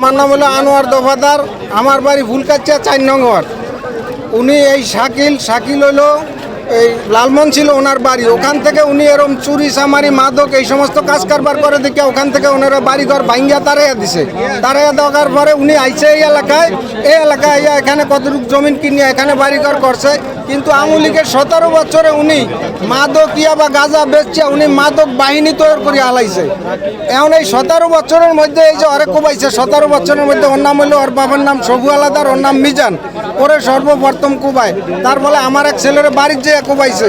আমার নাম হলো আনোয়ার দফাদার। আমার বাড়ি ফুলকাচিয়া 4 নং ওয়ার্ড। উনি এই শাকিল হলো এই লালমন ছিল ওনার বাড়ি। ওখান থেকে উনি এরম চুরি চামারি মাদক এই সমস্ত কাজ কারবার করে দেখে ওখান থেকে ওনারা বাড়িঘর ভাঙ্গিয়া তাড়াইয়া দিছে। তাড়াইয়া দেওয়ার পরে উনি আইছে এই এলাকায় আইয়া এখানে কতটুকু জমিন কিনিয়ে এখানে বাড়িঘর করছে। কিন্তু আওয়ামী লীগের 17 বছরে উনি মাদক বা গাঁজা বেচছে, উনি মাদক বাহিনী তৈরি করে আলাইছে। এখন এই 17 বছরের মধ্যে এই যে অরে কোবাইছে, 17 বছরের মধ্যে ওর নাম হলো, ওর বাবার নাম সবু আলাদার, ওর নাম মিজান। ওরে সর্বপ্রথম কোবায়, তার ফলে আমার এক ছেলের বাড়ির যে কোবাইছে।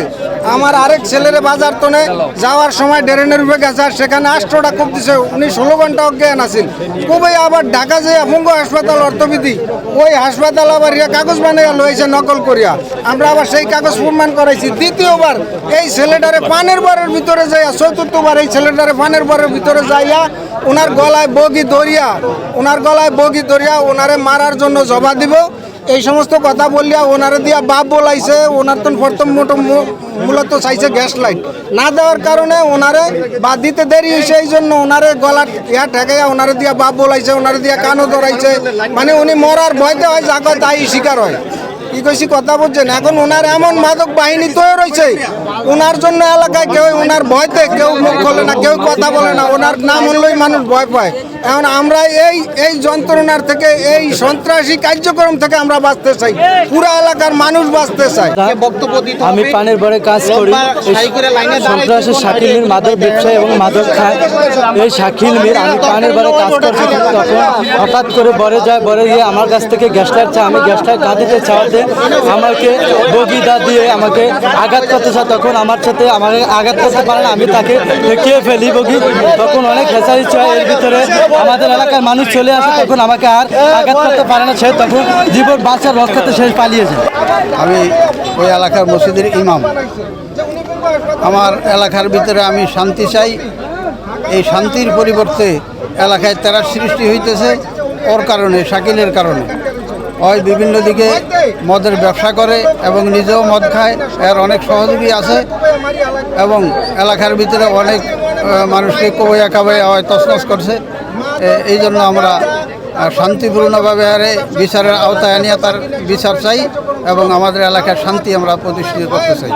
আমার আরেক ছেলের বাজার তনে যাওয়ার সময় ড্রেনের উপরে গেছে, আর সেখানে 8টা কোপ দিছে। উনি 16 ঘন্টা অজ্ঞান আছেন। কোবাই আবার ঢাকা যে পঙ্গ হাসপাতাল অর্থবিধি, ওই হাসপাতাল আবার কাগজ বানাইয়া লইছে নকল করিয়া। আমরা আবার সেই কাগজ প্রমাণ করাইছি। দ্বিতীয়বার এই ছেলেটারে পানের বারের ভিতরে যাইয়া, চতুর্থবার এই ছেলেটারে পানের বারের ভিতরে যাইয়া ওনার গলায় বগি ধরিয়া ওনারে মারার জন্য জবা দিব এই সমস্ত কথা বললিয়া ওনারে দিয়া বাপ বলাইছে। ওনার তো প্রথম মূলত চাইছে গ্যাস লাইট না দেওয়ার কারণে ওনারে বা দিতে দেরি হয়েছে, এই জন্য ওনারে গলার ঠেকাইয়া ওনারে দিয়া বাপ বলাইছে, ওনারে দিয়া কানও ধরাইছে। মানে উনি মরার ভয়তে হয়, যা তাই শিকার হয়। কি কইছি কথা বলছেন? এখন ওনার এমন মাদক বাহিনী তৈরি রয়েছে, ওনার জন্য এলাকায় কেউ ওনার ভয়তে কেউ মুখ খোলে না, কেউ কথা বলে না। ওনার নাম হলেই মানুষ ভয় পায়। এখন আমরা এই যন্ত্রণার থেকে, এই সন্ত্রাসী কার্যক্রম থেকে আমরা বাঁচতে চাই, পুরো এলাকার মানুষ বাঁচতে চায়। আমি পানের বারে কাজ করি। সন্ত্রাসী শাকিল মির মাদক ব্যবসায়ী এবং মাদক খায়। এই শাকিল মির আমি পানের বারে কাজ করছি, তখন হঠাৎ করে বরে গিয়ে আমার কাছ থেকে গ্যাস লাইট চায়। আমি গ্যাস লাইট না দিতে চাওয়াতে আমাকে বগি দা দিয়ে আমাকে আঘাত করতে চায়। তখন আমার সাথে আমাকে আঘাত করতে পারে না, আমি তাকে ঠেকিয়ে ফেলি বগি। তখন অনেক হেঁচারি চায়, এর ভিতরে আমাদের এলাকার মানুষ চলে আসে, তখন আমাকে আর আঘাত করতে পারে না। সে তখন জীবন বাঁচার রক্ষাতে শেষ পালিয়েছে। আমি ওই এলাকার মসজিদের ইমাম। আমার এলাকার ভিতরে আমি শান্তি চাই। এই শান্তির পরিবর্তে এলাকায় তেরাস সৃষ্টি হইতেছে ওর কারণে, শাকিলের কারণে। ওই বিভিন্ন দিকে মদের ব্যবসা করে এবং নিজেও মদ খায়, এর অনেক সহযোগী আছে এবং এলাকার ভিতরে অনেক মানুষকে কবইয়া কাবাইয়া হয় তছনছ করছে। এই জন্য আমরা শান্তিপূর্ণভাবে বিচারের আওতায় আনিয়া তার বিচার চাই এবং আমাদের এলাকার শান্তি আমরা প্রতিষ্ঠিত করতে চাই।